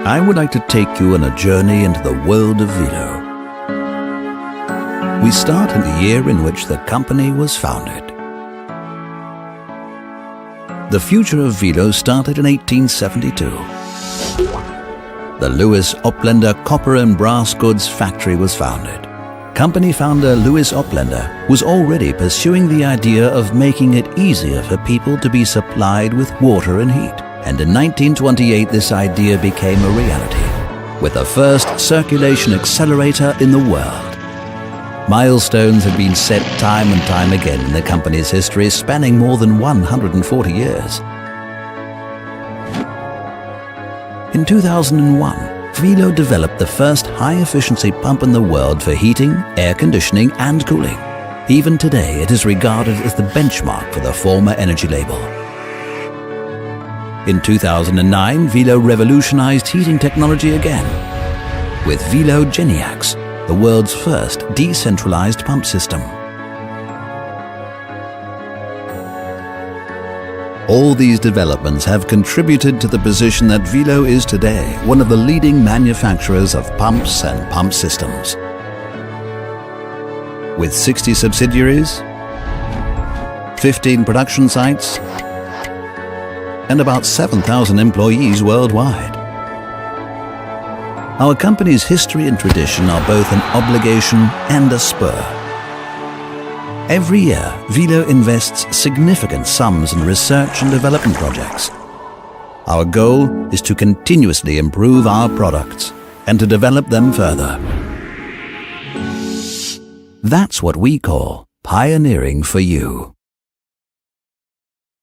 I would like to take you on a journey into the world of Wilo. We start in the year in which the company was founded. The future of Wilo started in 1872. The Louis Oplander Copper and Brass Goods Factory was founded. Company founder Louis Oplander was already pursuing the idea of making it easier for people to be supplied with water and heat. And in 1928 this idea became a reality, with the first circulation accelerator in the world. Milestones have been set time and time again in the company's history, spanning more than 140 years. In 2001, Wilo developed the first high-efficiency pump in the world for heating, air conditioning and cooling. Even today, it is regarded as the benchmark for the former energy label. In 2009, Wilo revolutionized heating technology again with Wilo Geniax, the world's first decentralized pump system. All these developments have contributed to the position that Wilo is today, one of the leading manufacturers of pumps and pump systems. With 60 subsidiaries, 15 production sites, and about 7,000 employees worldwide. Our company's history and tradition are both an obligation and a spur. Every year, Wilo invests significant sums in research and development projects. Our goal is to continuously improve our products and to develop them further. That's what we call pioneering for you.